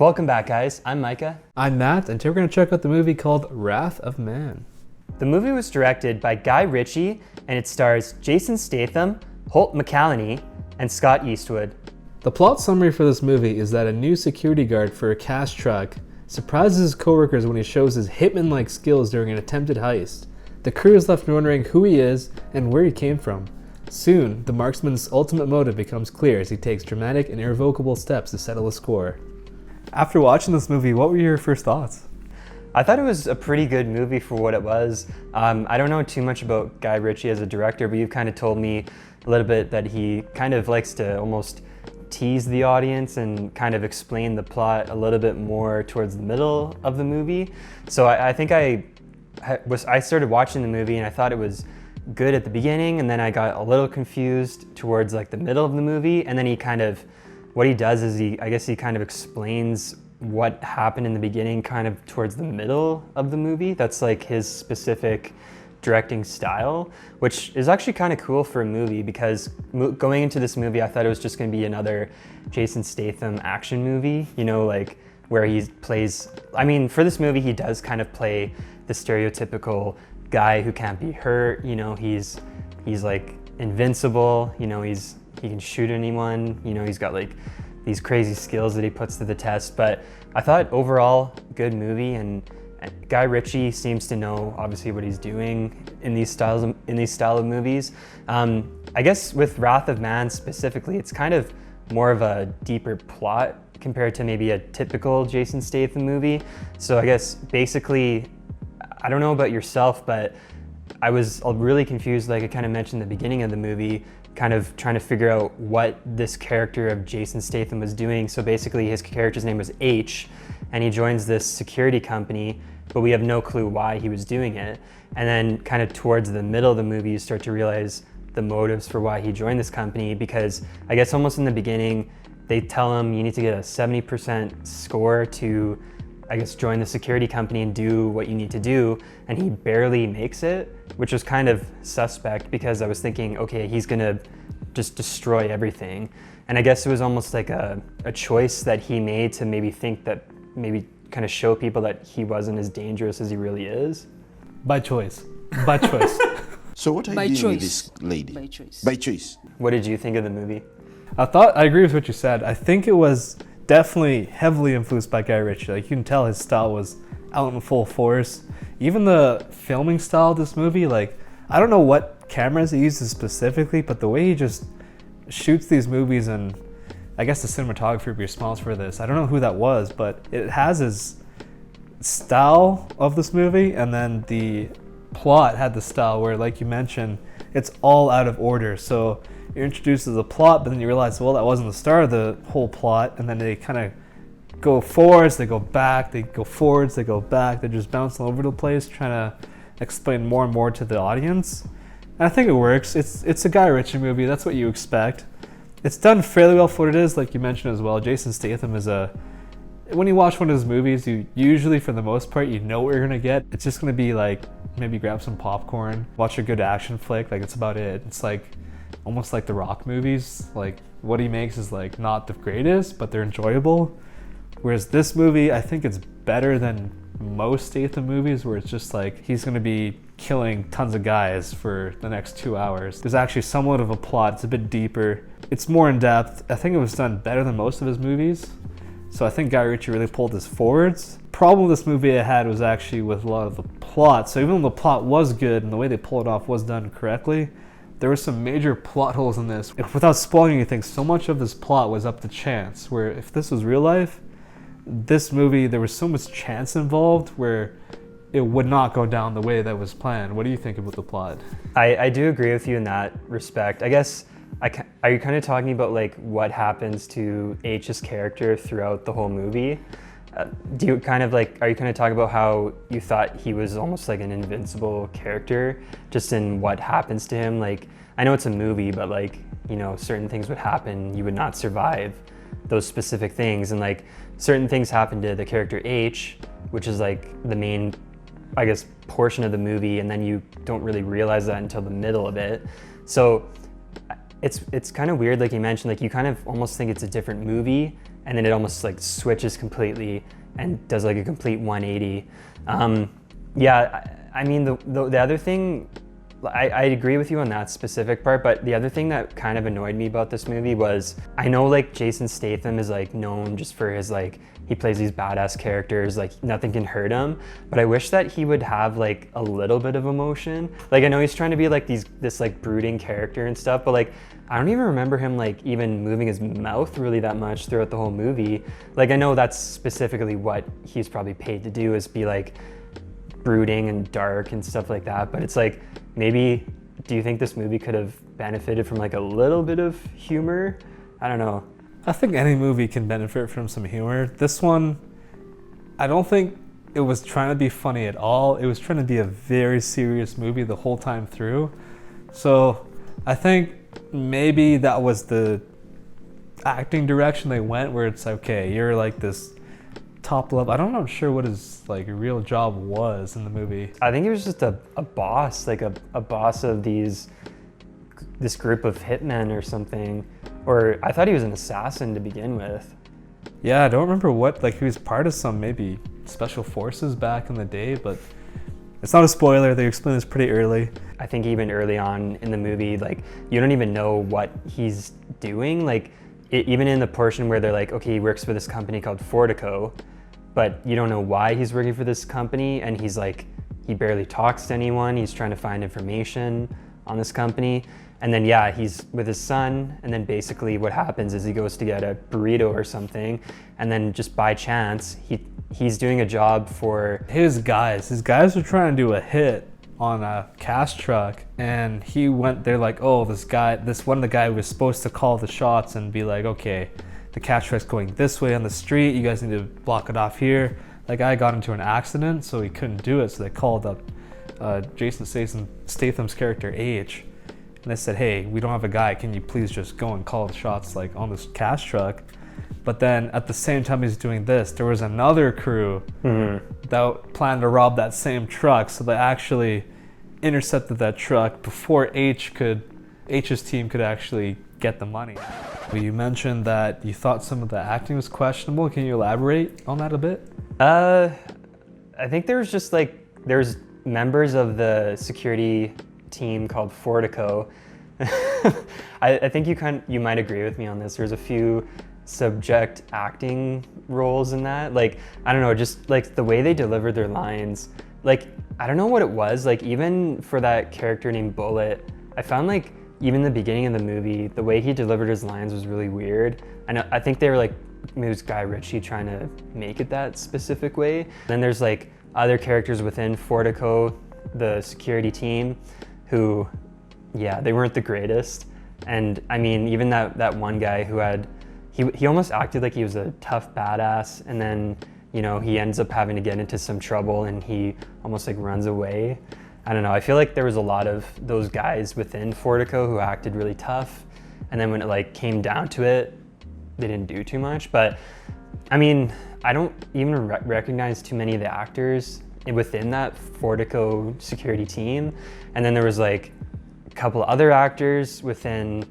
Welcome back, guys. I'm Micah. I'm Matt, and today we're going to check out the movie called Wrath of Man. The movie was directed by Guy Ritchie, and it stars Jason Statham, Holt McCallany, and Scott Eastwood. The plot summary for this movie is that a new security guard for a cash truck surprises his coworkers when he shows his hitman-like skills during an attempted heist. The crew is left wondering who he is and where he came from. Soon, the marksman's ultimate motive becomes clear as he takes dramatic and irrevocable steps to settle a score. After watching this movie, what were your first thoughts? I thought it was a pretty good movie for what it was. I don't know too much about Guy Ritchie as a director, but you've kind of told me a little bit that he kind of likes to almost tease the audience and kind of explain the plot a little bit more towards the middle of the movie. So I think I started watching the movie and I thought it was good at the beginning, and then I got a little confused towards like the middle of the movie, and then what he does is he kind of explains what happened in the beginning kind of towards the middle of the movie. That's like his specific directing style, which is actually kind of cool for a movie, because going into this movie I thought it was just going to be another Jason Statham action movie, you know, like where he plays, I mean, for this movie he does kind of play the stereotypical guy who can't be hurt, you know, he's like invincible, you know, he can shoot anyone, you know, he's got like these crazy skills that he puts to the test. But I thought overall good movie, and Guy Ritchie seems to know obviously what he's doing in these style of movies. I guess with Wrath of Man specifically, it's kind of more of a deeper plot compared to maybe a typical Jason Statham movie. So I guess basically, I don't know about yourself, but I was really confused, like I kind of mentioned at the beginning of the movie, kind of trying to figure out what this character of Jason Statham was doing. So basically his character's name was H, and he joins this security company, but we have no clue why he was doing it. And then kind of towards the middle of the movie, you start to realize the motives for why he joined this company, because I guess almost in the beginning, they tell him you need to get a 70% score to, I guess, join the security company and do what you need to do, and he barely makes it, which was kind of suspect, because I was thinking, okay, he's gonna just destroy everything. And I guess it was almost like a choice that he made to maybe think that, maybe kind of show people that he wasn't as dangerous as he really is. By choice. By choice. So what are you doing with this lady? By choice. By choice. What did you think of the movie? I agree with what you said. I think it was definitely heavily influenced by Guy Ritchie. Like, you can tell his style was out in full force. Even the filming style of this movie, like, I don't know what cameras he uses specifically, but the way he just shoots these movies, and I guess the cinematography would be responsible for this. I don't know who that was, but it has his style of this movie, and then the plot had the style where, like you mentioned, it's all out of order. So you're introduced to the plot, but then you realize, well, that wasn't the start of the whole plot, and then they kind of go forwards, they go back, they go forwards, they go back, they're just bouncing all over the place, trying to explain more and more to the audience. And I think it works. It's a Guy Ritchie movie, that's what you expect. It's done fairly well for what it is, like you mentioned as well. Jason Statham is when you watch one of his movies, you usually, for the most part, you know what you're gonna get. It's just gonna be like, maybe grab some popcorn, watch a good action flick, like it's about it. It's like, almost like the Rock movies, like what he makes is like not the greatest, but they're enjoyable. Whereas this movie, I think it's better than most Statham movies, where it's just like he's gonna be killing tons of guys for the next 2 hours. There's actually somewhat of a plot, it's a bit deeper, it's more in depth. I think it was done better than most of his movies. So I think Guy Ritchie really pulled this forwards. Problem with this movie I had was actually with a lot of the plot. So even though the plot was good and the way they pulled it off was done correctly, there were some major plot holes in this. Without spoiling anything, so much of this plot was up to chance, where if this was real life, this movie, there was so much chance involved where it would not go down the way that was planned. What do you think about the plot? I do agree with you in that respect. I guess, are you kind of talking about like what happens to H's character throughout the whole movie? Are you kind of talking about how you thought he was almost like an invincible character, just in what happens to him? Like, I know it's a movie, but like, you know, certain things would happen, you would not survive those specific things, and like certain things happen to the character H, which is like the main, I guess, portion of the movie, and then you don't really realize that until the middle of it. So it's kind of weird, like you mentioned, like you kind of almost think it's a different movie and then it almost like switches completely and does like a complete 180. Yeah, I mean, the other thing, I agree with you on that specific part, but the other thing that kind of annoyed me about this movie was, I know like Jason Statham is like known just for his like, he plays these badass characters, like nothing can hurt him, but I wish that he would have like a little bit of emotion. Like I know he's trying to be like this like brooding character and stuff, but like I don't even remember him like even moving his mouth really that much throughout the whole movie. Like I know that's specifically what he's probably paid to do, is be like brooding and dark and stuff like that, but it's like, maybe, do you think this movie could have benefited from like a little bit of humor? I don't know. I think any movie can benefit from some humor. This one, I don't think it was trying to be funny at all. It was trying to be a very serious movie the whole time through. So I think maybe that was the acting direction they went, where it's okay, you're like this top level. I'm not sure what his like real job was in the movie. I think he was just a boss, like a boss of this group of hitmen or something. Or I thought he was an assassin to begin with. Yeah, I don't remember what, like he was part of some maybe special forces back in the day, but it's not a spoiler, they explain this pretty early. I think even early on in the movie, like you don't even know what he's doing. Like even in the portion where they're like, okay, he works for this company called Fortico, but you don't know why he's working for this company, and he's like, he barely talks to anyone, he's trying to find information on this company. And then yeah, he's with his son, and then basically what happens is he goes to get a burrito or something, and then just by chance, he's doing a job for his guys. His guys were trying to do a hit on a cash truck, and he went there like, oh, this one of the guy was supposed to call the shots and be like, okay, the cash truck's going this way on the street, you guys need to block it off here. That guy got into an accident, so he couldn't do it, so they called up Jason Statham's character H, and they said, hey, we don't have a guy, can you please just go and call the shots like on this cash truck? But then at the same time he's doing this, there was another crew that planned to rob that same truck, so they actually intercepted that truck before H's team could actually get the money. You mentioned that you thought some of the acting was questionable. Can you elaborate on that a bit? I think there's members of the security team called Fortico. I think you might agree with me on this. There's a few subject acting roles in that. Like, I don't know, just like the way they delivered their lines. Like, I don't know what it was. Like, even for that character named Bullet, I found like even the beginning of the movie, the way he delivered his lines was really weird. I think they were like, maybe it was Guy Ritchie trying to make it that specific way. Then there's like other characters within Fortico, the security team, who, yeah, they weren't the greatest. And I mean, even that one guy who he almost acted like he was a tough badass, and then, you know, he ends up having to get into some trouble and he almost like runs away. I don't know, I feel like there was a lot of those guys within Fortico who acted really tough, and then when it like came down to it, they didn't do too much. But I mean, I don't even recognize too many of the actors within that Fortico security team. And then there was like a couple other actors within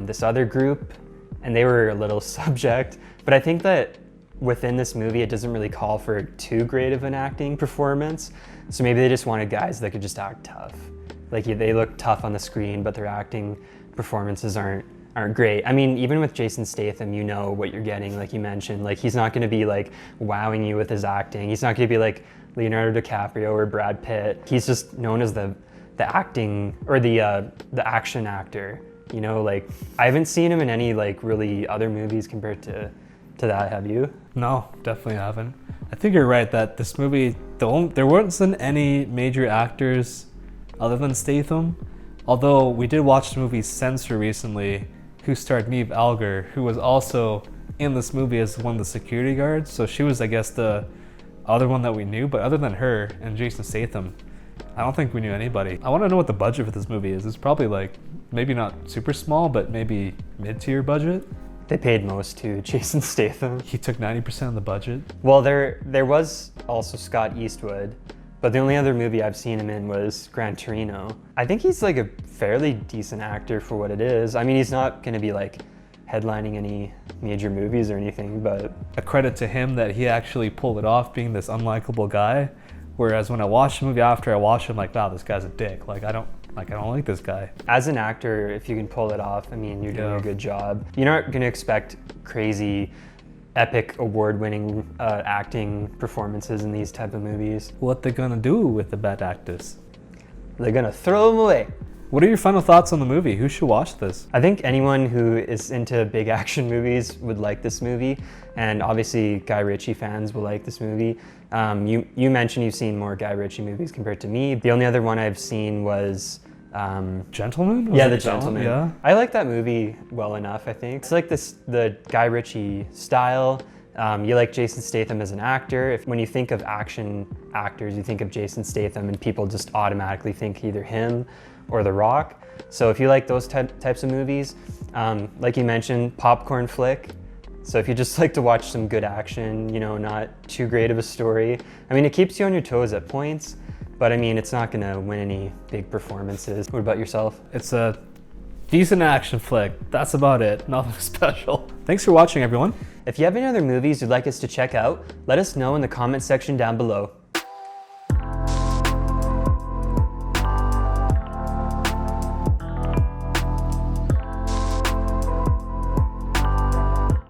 this other group, and they were a little subject. But I think that within this movie, it doesn't really call for too great of an acting performance. So maybe they just wanted guys that could just act tough. Like they look tough on the screen, but their acting performances aren't great. I mean, even with Jason Statham, you know what you're getting, like you mentioned. Like, he's not gonna be like wowing you with his acting. He's not gonna be like Leonardo DiCaprio or Brad Pitt. He's just known as the acting, or the action actor. You know, like, I haven't seen him in any like really other movies compared to that, have you? No, definitely haven't. I think you're right that this movie, there wasn't any major actors other than Statham. Although we did watch the movie Censor recently, who starred Neve Alger, who was also in this movie as one of the security guards. So she was, I guess, the other one that we knew. But other than her and Jason Statham, I don't think we knew anybody. I want to know what the budget for this movie is. It's probably like, maybe not super small, but maybe mid-tier budget. They paid most to Jason Statham. He took 90% of the budget. Well, there was also Scott Eastwood, but the only other movie I've seen him in was Gran Torino. I think he's like a fairly decent actor for what it is. I mean, he's not gonna be like headlining any major movies or anything, but A credit to him that he actually pulled it off, being this unlikable guy. Whereas when I watched the movie, after I watched it, I'm like, wow, this guy's a dick. Like I don't like this guy. as an actor, if you can pull it off, I mean, you're doing Yeah. a good job. You're not gonna expect crazy, epic, award-winning acting performances in these type of movies. What they gonna do with the bad actors? They're gonna throw them away. What are your final thoughts on the movie? Who should watch this? I think anyone who is into big action movies would like this movie, and obviously Guy Ritchie fans will like this movie. You mentioned you've seen more Guy Ritchie movies compared to me. The only other one I've seen was Gentleman? Was yeah, it The Gentleman. Yeah. I like that movie well enough, I think. It's like the Guy Ritchie style. You like Jason Statham as an actor. When you think of action actors, you think of Jason Statham, and people just automatically think either him or The Rock. So if you like those types of movies, like you mentioned, popcorn flick. So if you just like to watch some good action, you know, not too great of a story. I mean, it keeps you on your toes at points, but I mean, it's not gonna win any big performances. What about yourself? It's a decent action flick. That's about it. Nothing special. Thanks for watching, everyone. If you have any other movies you'd like us to check out, let us know in the comment section down below.